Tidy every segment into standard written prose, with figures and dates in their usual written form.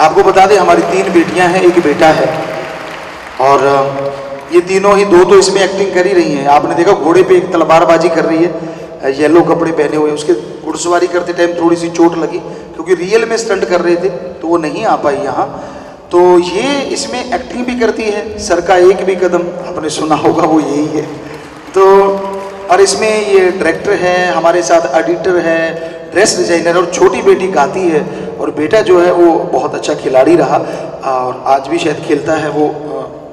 आपको बता दें हमारी 3 बेटियां हैं, 1 बेटा है, और ये तीनों ही, 2 तो इसमें एक्टिंग कर ही रही हैं। आपने देखा घोड़े पे एक तलवारबाजी कर रही है, येलो कपड़े पहने हुए, उसके घुड़सवारी करते टाइम थोड़ी सी चोट लगी क्योंकि रियल में स्टंट कर रहे थे तो वो नहीं आ पाई यहाँ। तो ये इसमें एक्टिंग भी करती है, सर का एक भी कदम आपने सुना होगा वो यही है। तो और इसमें ये डायरेक्टर है, हमारे साथ एडिटर है, ड्रेस डिजाइनर, और छोटी बेटी गाती है, और बेटा जो है वो बहुत अच्छा खिलाड़ी रहा और आज भी शायद खेलता है। वो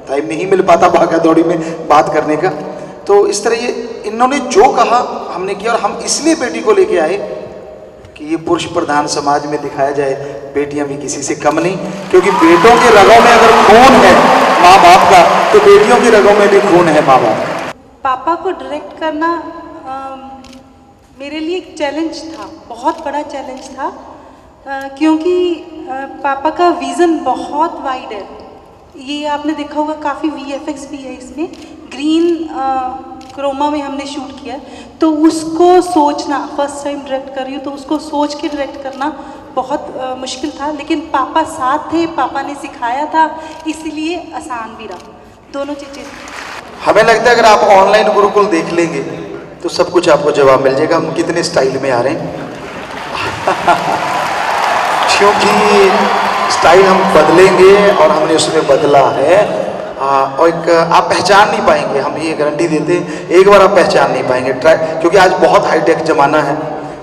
टाइम नहीं मिल पाता भागा दौड़ी में बात करने का। तो इस तरह ये इन्होंने जो कहा हमने किया, और हम इसलिए बेटी को लेके आए कि ये पुरुष प्रधान समाज में दिखाया जाए बेटियां भी किसी से कम नहीं, क्योंकि बेटों के रगों में अगर खून है माँ बाप का तो बेटियों के रगों में भी खून है माँ बाप। पापा को डायरेक्ट करना मेरे लिए एक चैलेंज था, बहुत बड़ा चैलेंज था, क्योंकि पापा का विज़न बहुत वाइड है। ये आपने देखा होगा काफ़ी VFX भी है इसमें, ग्रीन क्रोमा में हमने शूट किया, तो उसको सोचना, फर्स्ट टाइम डायरेक्ट कर रही हूँ तो उसको सोच के डायरेक्ट करना बहुत मुश्किल था, लेकिन पापा साथ थे, पापा ने सिखाया था, इसलिए आसान भी रहा, दोनों चीज़ें। हमें लगता है अगर आप ऑनलाइन गुरुकुल देख लेंगे तो सब कुछ आपको जवाब मिल जाएगा हम कितने स्टाइल में आ रहे हैं। क्योंकि स्टाइल हम बदलेंगे और हमने उसमें बदला है, और एक आप पहचान नहीं पाएंगे, हम ये गारंटी देते हैं, एक बार आप पहचान नहीं पाएंगे। क्योंकि आज बहुत हाईटेक ज़माना है,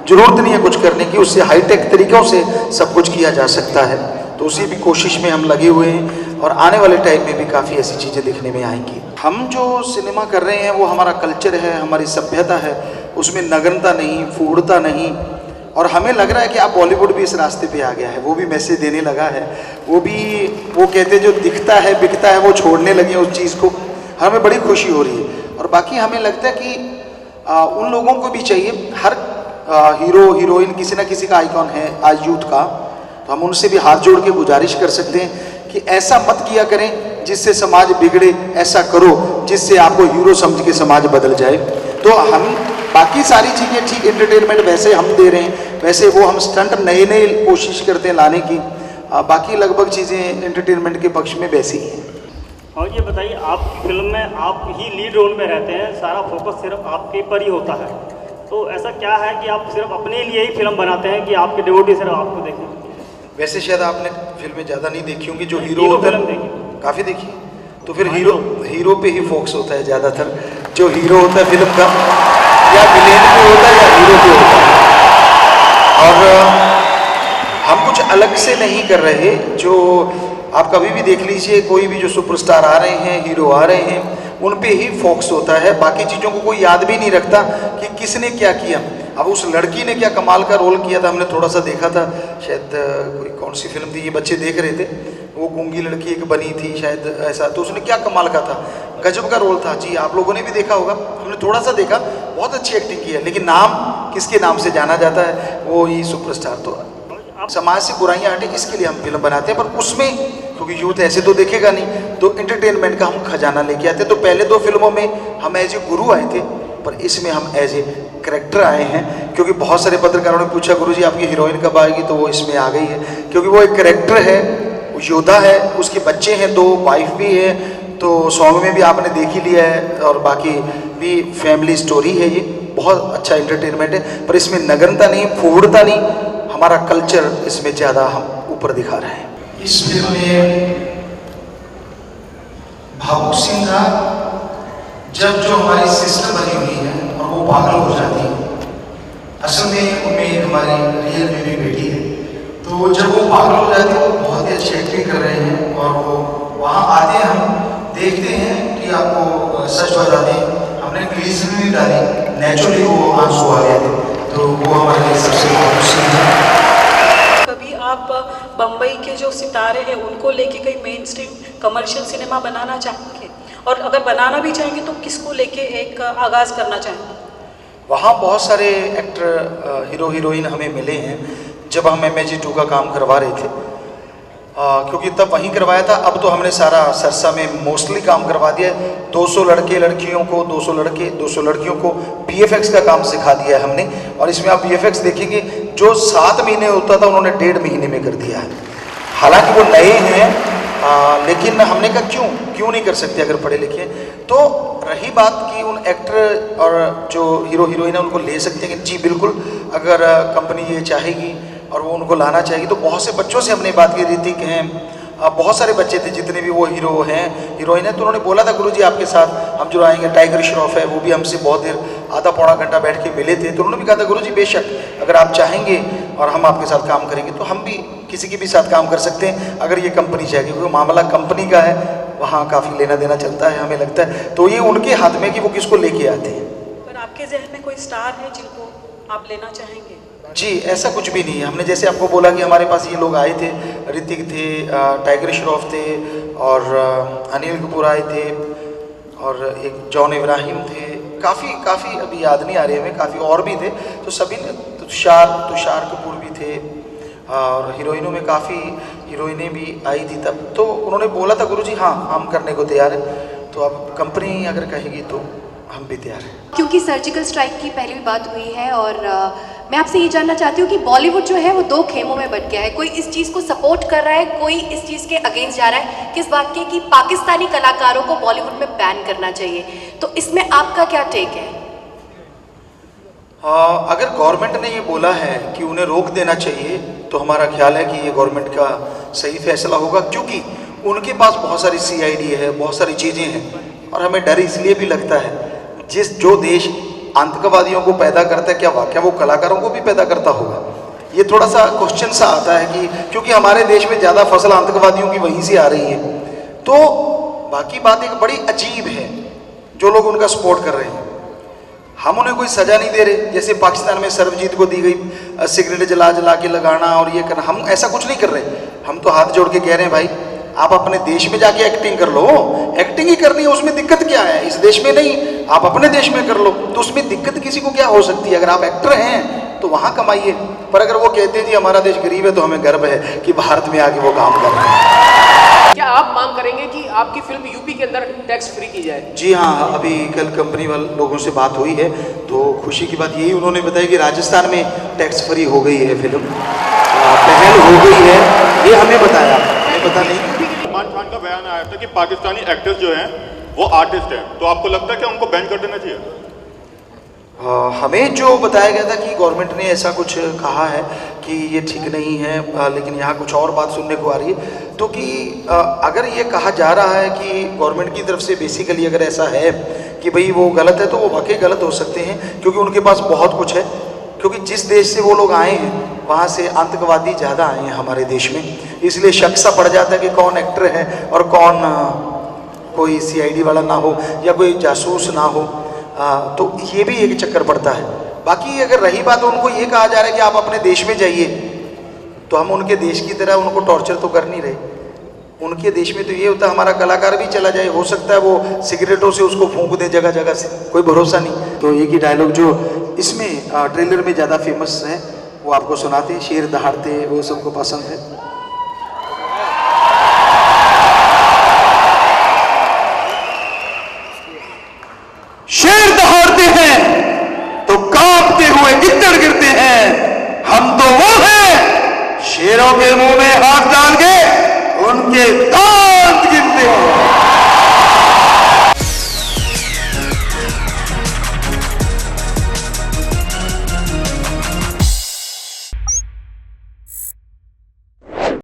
ज़रूरत नहीं है कुछ करने की, उससे हाईटेक तरीक़ों से सब कुछ किया जा सकता है। तो उसी भी कोशिश में हम लगे हुए हैं, और आने वाले टाइम में भी काफ़ी ऐसी चीज़ें देखने में आएंगी। हम जो सिनेमा कर रहे हैं वो हमारा कल्चर है, हमारी सभ्यता है, उसमें नग्नता नहीं, फूढ़ता नहीं, और हमें लग रहा है कि आप बॉलीवुड भी इस रास्ते पे आ गया है, वो भी मैसेज देने लगा है, वो कहते हैं जो दिखता है बिकता है वो छोड़ने लगे उस चीज़ को, हमें बड़ी खुशी हो रही है। और बाकी हमें लगता है कि उन लोगों को भी चाहिए, हर हीरो हीरोइन किसी ना किसी का आइकॉन है आज यूथ का, तो हम उनसे भी हाथ जोड़ के गुजारिश कर सकते हैं कि ऐसा मत किया करें जिससे समाज बिगड़े, ऐसा करो जिससे आपको हीरो समझ के समाज बदल जाए। तो हम बाकी सारी चीज़ें ठीक, एंटरटेनमेंट वैसे हम दे रहे हैं, वैसे वो हम स्टंट नए नए कोशिश करते हैं लाने की, बाकी लगभग चीज़ें एंटरटेनमेंट के पक्ष में वैसी ही हैं। और ये बताइए, आपकी फिल्म में आप ही लीड रोल में रहते हैं, सारा फोकस सिर्फ आपके पर ही होता है, तो ऐसा क्या है कि आप सिर्फ अपने लिए ही फिल्म बनाते हैं कि आपके डिवोटी सिर्फ आपको देखें? वैसे शायद आपने फिल्में ज़्यादा नहीं देखी होंगी, जो हीरो होता है काफ़ी देखी, तो फिर हीरो पे ही फोकस होता है ज़्यादातर। जो हीरो होता है फिल्म का, या विलेन पे होता है या हीरो पे होता है, और हम कुछ अलग से नहीं कर रहे। जो आप कभी भी देख लीजिए, कोई भी जो सुपरस्टार आ रहे हैं, हीरो आ रहे हैं, उन पे ही फोकस होता है, बाकी चीज़ों को कोई याद भी नहीं रखता कि किसने क्या किया। अब उस लड़की ने क्या कमाल का रोल किया था, हमने थोड़ा सा देखा था, शायद कोई कौन सी फिल्म थी, ये बच्चे देख रहे थे, वो गूंगी लड़की एक बनी थी शायद ऐसा, तो उसने क्या कमाल का था, गजब का रोल था जी, आप लोगों ने भी देखा होगा, हमने थोड़ा सा देखा, बहुत अच्छी एक्टिंग की है, लेकिन नाम किसके नाम से जाना जाता है, वो ही सुपरस्टार। तो समाज से बुराइयां हटे इसके लिए हम फिल्म बनाते हैं, पर उसमें क्योंकि यूथ ऐसे तो देखेगा नहीं, तो एंटरटेनमेंट का हम खजाना लेके आते हैं। तो पहले 2 फिल्मों में हम एज ए गुरु आए थे, पर इसमें हम एज ए कैरेक्टर आए हैं, क्योंकि बहुत सारे पत्रकारों ने पूछा गुरुजी आपकी हीरोइन कब आएगी, तो वो इसमें आ गई है, क्योंकि वो एक कैरेक्टर है, वो योद्धा है, उसके बच्चे हैं, 2 वाइफ भी है, तो सॉन्ग में भी आपने देख ही लिया है, और बाकी भी फैमिली स्टोरी है, ये बहुत अच्छा एंटरटेनमेंट है, पर इसमें नग्नता नहीं, फूढ़ता नहीं, हमारा कल्चर इसमें ज़्यादा हम ऊपर दिखा रहे हैं। इस फिल्म में भावुक सीन था जब जो हमारी सिस्टर बनी हुई है और वो पागल हो जाती है, असल में उनमें हमारी रियल में भी बेटी है, तो जब वो पागल हो जाती है वो बहुत ही अच्छी एक्टिंग कर रहे हैं, और वो वहाँ आते हैं, हम देखते हैं कि आपको सच बता दें, हमने ग्रीस भी डाली, नेचुरली वो आंसू आ गए थे, तो वो हमारे लिए सबसे भावुक सीन है। कभी आप बम्बई के जो सितारे हैं उनको लेके कई मेन स्ट्रीम कमर्शियल सिनेमा बनाना चाहेंगे, और अगर बनाना भी चाहेंगे तो किसको लेके एक आगाज़ करना चाहेंगे? वहाँ बहुत सारे एक्टर हीरो हीरोइन हमें मिले हैं जब हम MAG2 का काम करवा रहे थे, क्योंकि तब वहीं करवाया था। अब तो हमने सारा सरसा में मोस्टली काम करवा दिया है। 200 लड़के लड़कियों को, 200 लड़के 200 लड़कियों को VFX का काम सिखा दिया है हमने, और इसमें आप VFX देखेंगे जो 7 महीने होता था उन्होंने 1.5 महीने में कर दिया है। हालांकि वो नए हैं, लेकिन हमने कहा क्यों नहीं कर सकते अगर पढ़े लिखे हैं। तो रही बात कि उन एक्टर और जो हीरो हीरोइन है उनको ले सकते हैं, जी बिल्कुल, अगर कंपनी ये चाहेगी और वो उनको लाना चाहेगी। तो बहुत से बच्चों से हमने बात की, ऋतिक हैं, बहुत सारे बच्चे थे जितने भी वो हीरो हैं हीरोइन है, तो उन्होंने बोला था गुरुजी आपके साथ हम जो आएंगे। टाइगर श्रॉफ है, वो भी हमसे बहुत देर आधा पौना घंटा बैठ के मिले थे, तो उन्होंने भी कहा था गुरुजी बेशक अगर आप चाहेंगे और हम आपके साथ काम करेंगे तो हम भी किसी के भी साथ काम कर सकते हैं अगर ये कंपनी चाहेगी, क्योंकि मामला कंपनी का है, वहाँ काफ़ी लेना देना चलता है हमें लगता है। तो ये उनके हाथ में कि वो किसको लेके आते हैं। पर आपके जहन में कोई स्टार है जिनको आप लेना चाहेंगे? जी ऐसा कुछ भी नहीं है। हमने जैसे आपको बोला कि हमारे पास ये लोग आए थे, ऋतिक थे, टाइगर श्रॉफ थे और अनिल कपूर आए थे और एक जॉन इब्राहिम थे, काफ़ी अभी याद नहीं आ रही हमें, काफ़ी और भी थे। तो सभी ने, तुषार कपूर भी थे और हीरोइनों में काफ़ी हीरोइनें भी आई थी तब। तो उन्होंने बोला था गुरुजी हाँ हम करने को तैयार है, तो अब कंपनी अगर कहेगी तो हम भी तैयार हैं। क्योंकि सर्जिकल स्ट्राइक की पहली भी बात हुई है और मैं आपसे ये जानना चाहती हूँ कि बॉलीवुड जो है वो दो खेमों में बट गया है। कोई इस चीज़ को सपोर्ट कर रहा है, कोई इस चीज़ के अगेंस्ट जा रहा है, किस बात के कि पाकिस्तानी कलाकारों को बॉलीवुड में बैन करना चाहिए। तो इसमें आपका क्या टेक है? अगर गवर्नमेंट ने ये बोला है कि उन्हें रोक देना चाहिए तो हमारा ख्याल है कि ये गवर्नमेंट का सही फैसला होगा, क्योंकि उनके पास बहुत सारी CID है, बहुत सारी चीज़ें हैं और हमें डर इसलिए भी लगता है जो देश आतंकवादियों को पैदा करता है, क्या वाकई वो कलाकारों को भी पैदा करता होगा? ये थोड़ा सा क्वेश्चन सा आता है कि क्योंकि हमारे देश में ज़्यादा फसल आतंकवादियों की वहीं से आ रही है। तो बाकी बात एक बड़ी अजीब है, जो लोग उनका सपोर्ट कर रहे हैं, हम उन्हें कोई सज़ा नहीं दे रहे। जैसे पाकिस्तान में सरबजीत को दी गई सिगरेट जला के लगाना और ये करना, हम ऐसा कुछ नहीं कर रहे। हम तो हाथ जोड़ के कह रहे हैं भाई आप अपने देश में जाके एक्टिंग कर लो, एक्टिंग ही करनी है, उसमें दिक्कत क्या है? इस देश में नहीं, आप अपने देश में कर लो, तो उसमें दिक्कत किसी को क्या हो सकती है? अगर आप एक्टर हैं तो वहाँ कमाइए। पर अगर वो कहते हैं जी हमारा देश गरीब है, तो हमें गर्व है कि भारत में आके वो काम कर रहे हैं। क्या आप मांग करेंगे कि आपकी फिल्म यूपी के अंदर टैक्स फ्री की जाए? जी हाँ, अभी कल कंपनी वाले लोगों से बात हुई है, तो खुशी की बात यही उन्होंने बताया कि राजस्थान में टैक्स फ्री हो गई है, फिल्म पहल हो गई है, ये हमें बताया, हमें पता नहीं। सलमान खान का बयान आया था कि पाकिस्तानी एक्टर्स जो हैं वो आर्टिस्ट हैं, तो आपको लगता है कि उनको बैन कर देना चाहिए? हमें जो बताया गया था कि गवर्नमेंट ने ऐसा कुछ कहा है कि ये ठीक नहीं है, लेकिन यहाँ कुछ और बात सुनने को आ रही है। तो कि अगर ये कहा जा रहा है कि गवर्नमेंट की तरफ से बेसिकली अगर ऐसा है कि भाई वो गलत है, तो वो वाकई गलत हो सकते हैं, क्योंकि उनके पास बहुत कुछ है। क्योंकि जिस देश से वो लोग आए हैं वहाँ से आतंकवादी ज़्यादा आए हैं हमारे देश में, इसलिए शक सा पड़ जाता है कि कौन एक्टर है और कौन कोई CID वाला ना हो या कोई जासूस ना हो। तो ये भी एक चक्कर पड़ता है। बाकी अगर रही बात, उनको ये कहा जा रहा है कि आप अपने देश में जाइए, तो हम उनके देश की तरह उनको टॉर्चर तो कर नहीं रहे। उनके देश में तो ये होता है हमारा कलाकार भी चला जाए, हो सकता है वो सिगरेटों से उसको फूंक दे जगह जगह से, कोई भरोसा नहीं। तो एक ही डायलॉग जो इसमें ट्रेलर में ज़्यादा फेमस है वो आपको सुनाते हैं, शेर दहाड़ते, वो सबको पसंद है। शेर दहाड़ते हैं तो कांपते हुए गिद्दड़ गिरते हैं, हम तो वो हैं शेरों के मुंह में हाथ डाल के उनके दांत गिरते हैं।